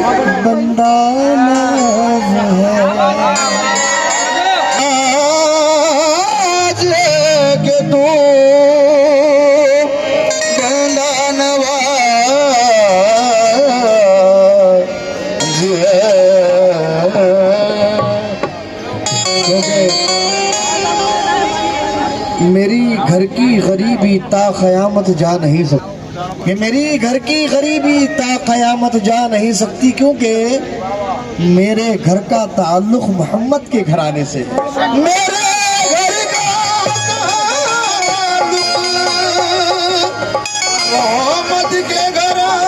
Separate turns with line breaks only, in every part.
बंदा नाम है आज के तू बंदा नवाज है। क्योंकि मेरी घर की गरीबी ता क़यामत जा नहीं सकती, कि मेरी घर की गरीबी ता क़यामत जा नहीं सकती, क्योंकि मेरे घर का ताल्लुक मोहम्मद के घराने से है। मेरे घर का ताल्लुक मोहम्मद के घराने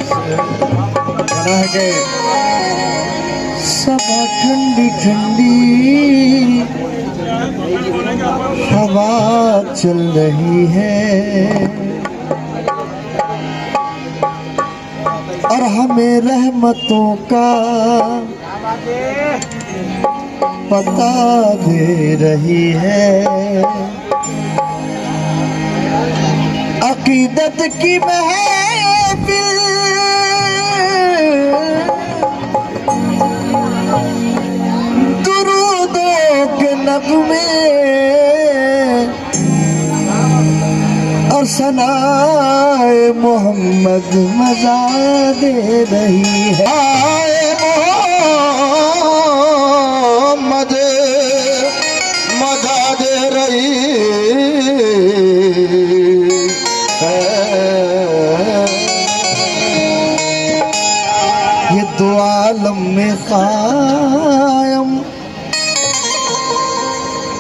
से है। सब ठंडी ठंडी हवा चल रही है और हमें रहमतों का पता दे रही है। अकीदत की महफिल नगमे और सनाए मोहम्मद मजा दे रही है। आए मोहम्मद मजा दे रही है। ये दो आलम में कायम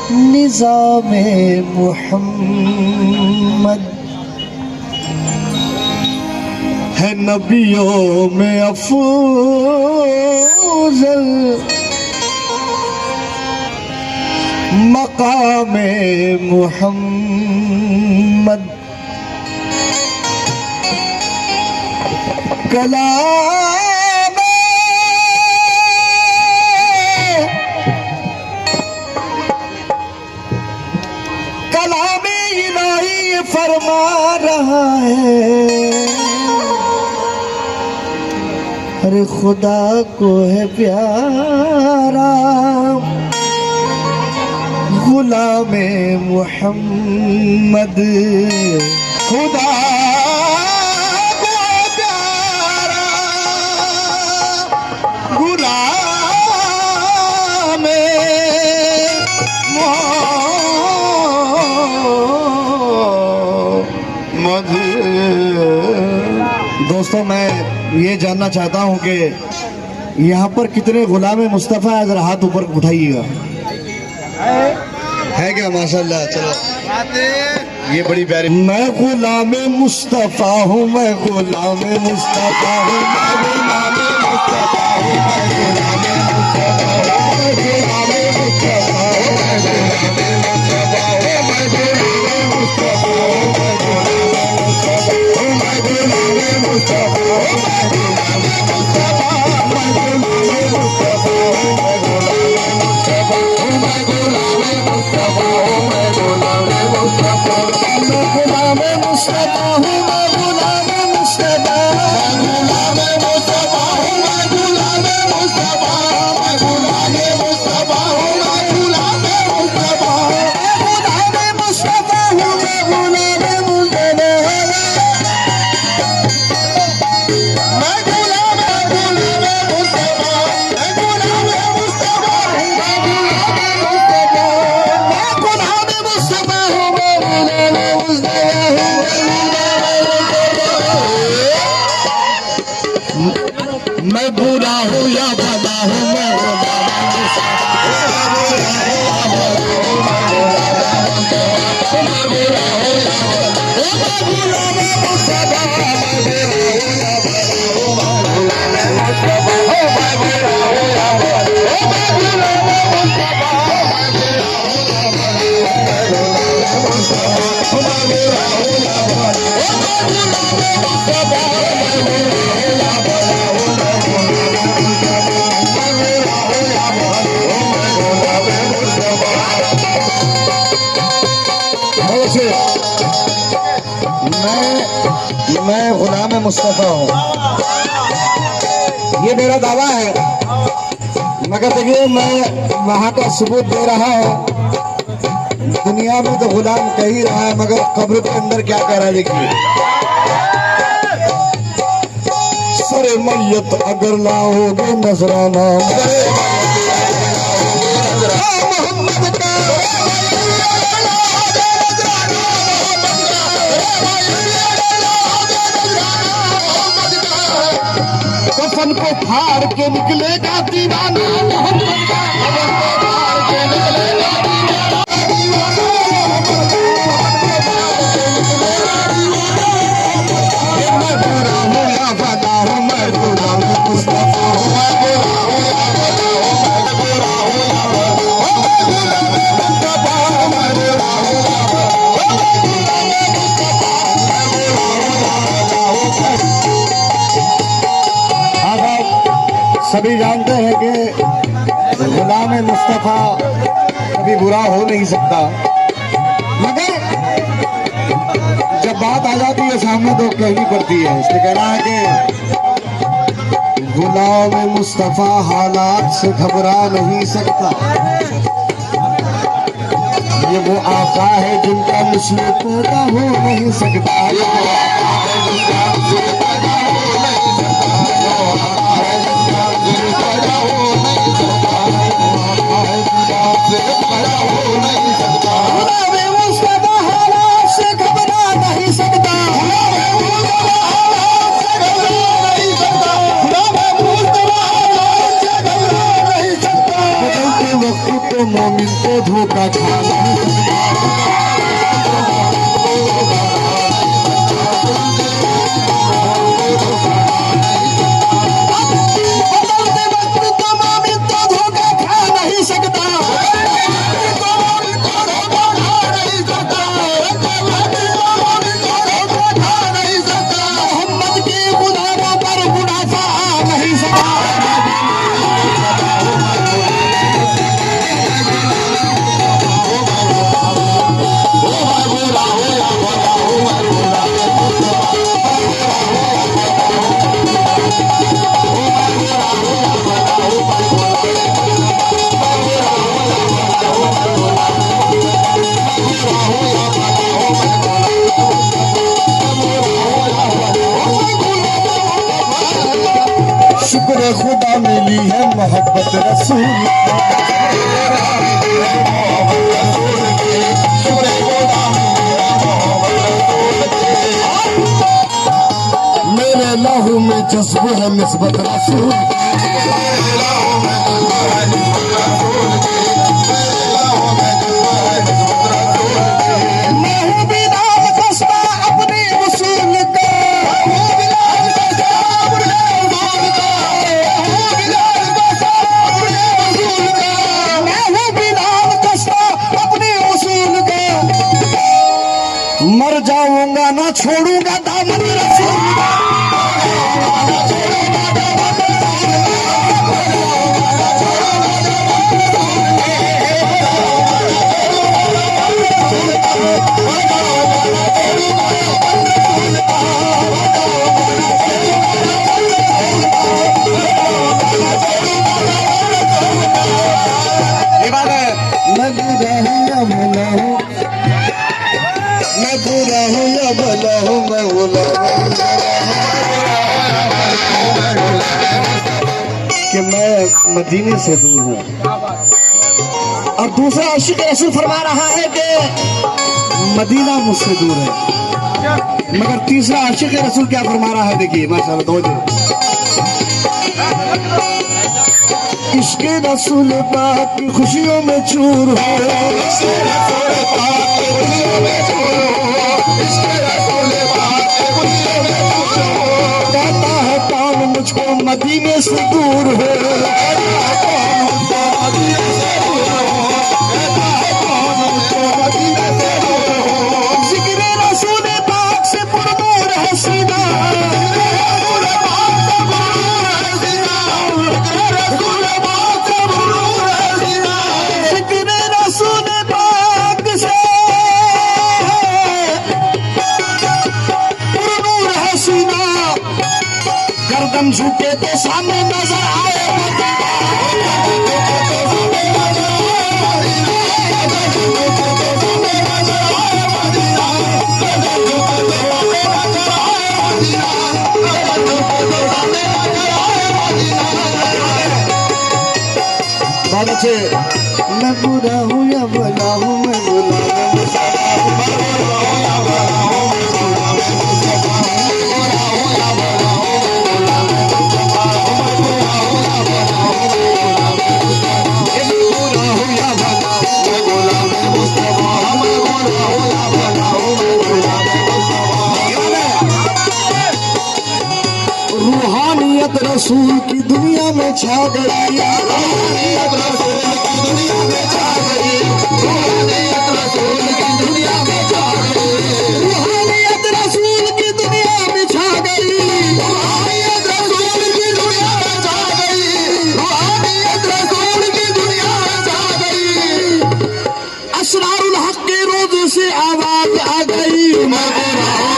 निज़ामे मुहम्मद है, नबियों में अफज़ल मकामे मुहम्मद। कलामे इलाही फरमा रहा है, अरे खुदा को है प्यारा गुलामे मुहम्मद। खुदा को प्यारा गुलामे मुहम्मद। दोस्तों, मैं ये जानना चाहता हूँ कि यहाँ पर कितने गुलाम मुस्तफ़ा है, जरा हाथ ऊपर उठाइएगा। है क्या? माशाल्लाह। चलो, ये बड़ी प्यारी। मैं गुलाम मुस्तफ़ा हूँ, मैं गुलाम मुस्तफ़ा हूँ, मैं गुलाम मुस्तफ़ा हूँ, मैं गुलाम मुस्तफ़ा हूँ, मैं गुलाम मुस्तफ़ा हूँ, मैं गुलाम मुस्तफ़ा हूँ, मैं गुलाम मुस्तफ़ा हूँ, मैं गुलाम मुस्तफ़ा हूँ, मैं बुरा हूँ या भला हूँ, मैं मैं गुलाम मुस्तफ़ा हूँ, ये मेरा दावा है। मगर देखिए मैं वहाँ का सबूत दे रहा हूँ। दुनिया में तो गुलाम कह ही रहा है, मगर कब्र के अंदर क्या कह रहा है देखिए। सरे मैयत अगर लाओगे नजराना कफन को फाड़ के निकलेगा दीवाना, सभी जानते हैं कि गुलाम मुस्तफ़ा कभी बुरा हो नहीं सकता, मगर जब बात आ जाती है सामने तो कहनी पड़ती है। इसलिए कहना है कि गुलाम मुस्तफ़ा हालात से घबरा नहीं सकता, ये वो आका है जिनका मुस्लिम पैदा हो नहीं सकता। मोमिन को धोखा खाना शुक्र खुदा मिली है मोहब्बत रसूल, मेरे लहू में जज्ब है निस्बत रसूल। मर जाऊंगा ना छोड़ूंगा दामन रसूल, मैं बुरा हूँ या भला हूँ, मैं कि मैं मदीने से दूर हूँ। और दूसरा आशिक रसूल फरमा रहा है कि मदीना मुझसे दूर है, मगर तीसरा आशिक रसूल क्या फरमा रहा है देखिए माशाअल्लाह। दो इश्क़ रसूल पाक की खुशियों में चूर हो, कहता है कौन मुझको मदीने से दूर है, जिक्र रसूल पाक से पुरनूर है सीना, कदम झुके तो सामने नजर आए बहुत अच्छे। मैं बुरा हूँ या भला हूँ, मैं गुलाम मुस्तफा हूँ, मैं बुरा हूँ या भला हूँ, मैं गुलाम मुस्तफा हूँ, मैं बुरा हूँ या भला हूँ, मैं गुलाम मुस्तफा हूँ, मैं बुरा हूँ या भला हूँ, मैं बुरा हूँ या भला हूँ, मैं गुलाम मुस्तफा हूँ, मैं बुरा हूँ या भला हूँ, मैं गुलाम मुस्तफा हूँ। रूहानियत रसूल की दुनिया में छा गई, रूहानियत रसूल की दुनिया में छा गई, रूहानियत रसूल की दुनिया में छा गई, रूहानियत रसूल की दुनिया में छा गई, रूहानियत रसूल की दुनिया में छा गई, रूहानियत रसूल की दुनिया में छा गई। असरारुल हक के रोज से आवाज आ गई, मैं बुरा हूँ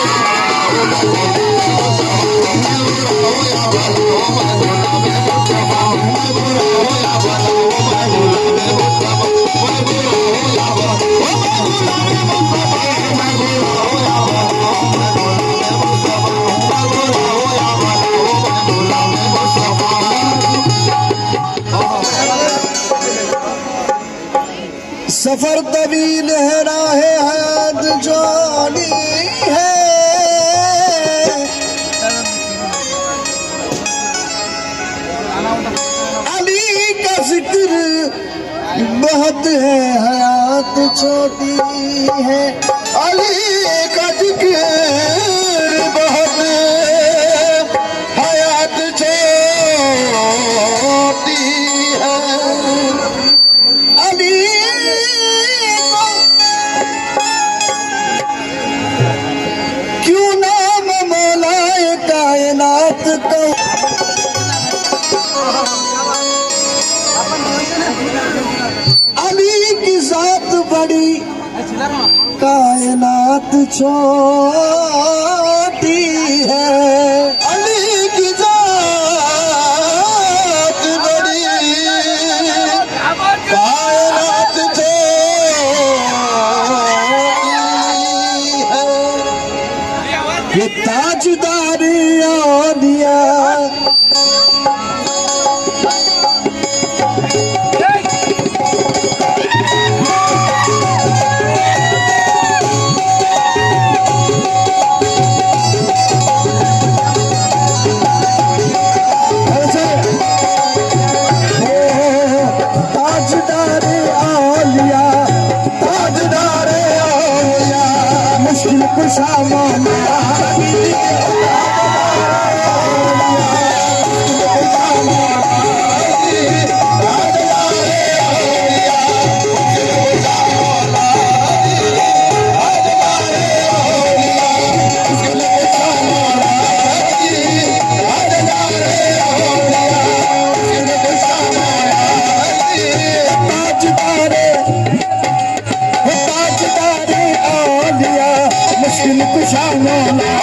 सफर तवील है, राह हयात जानी है, अली का जिक्र बहुत है, हयात छोटी है, अली का जिक्र बहुत है, हयात छोटी है, अली क्यों नाम मौलाए कायनात को, अली की जात बड़ी कायनात छोटी है, अली की जात बड़ी कायनात छोटी है। ये ताजदारी औलिया मुश्किल कुशा मौला मुश्किल कुशा मौला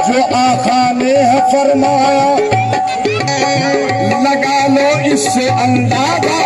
जो आका ने है फरमाया, लगा लो इससे अंदाजा,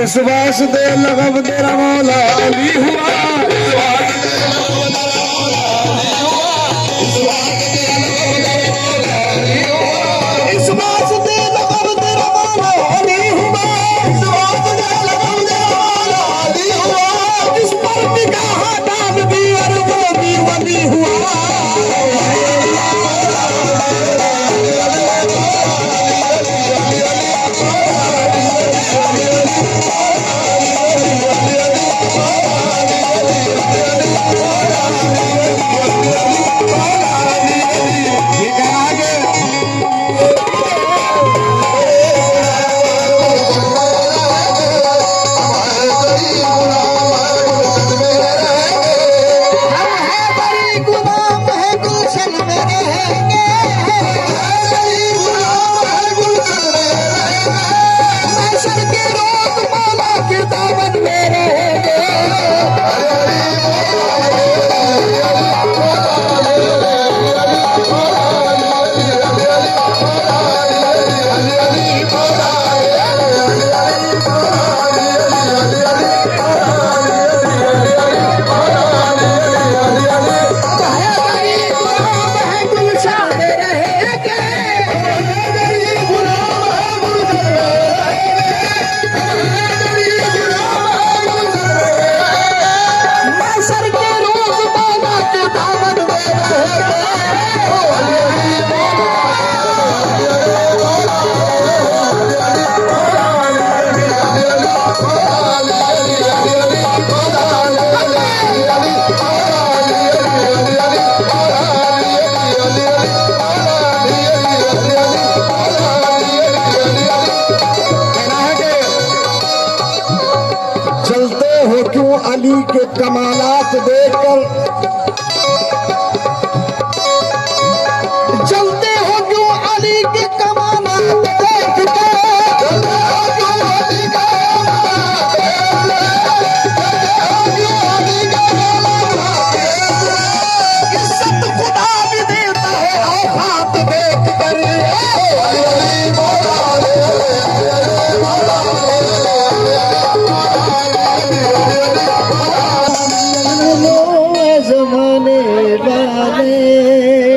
इस वास्ते लगब तेरा मौला अली हुआ इस वास्ते लगब तेरा मौला अली हुआ इस वास्ते लगब तेरा मौला अली हुआ इस पर निगाह डाल दी और वो भी वली हुआ चलते हो क्यों अली के कमालात देखकर चलते हो क्यों अली के कमालात देखकर इज्जत खुदा भी देता है औकात देखकर जमाने वाले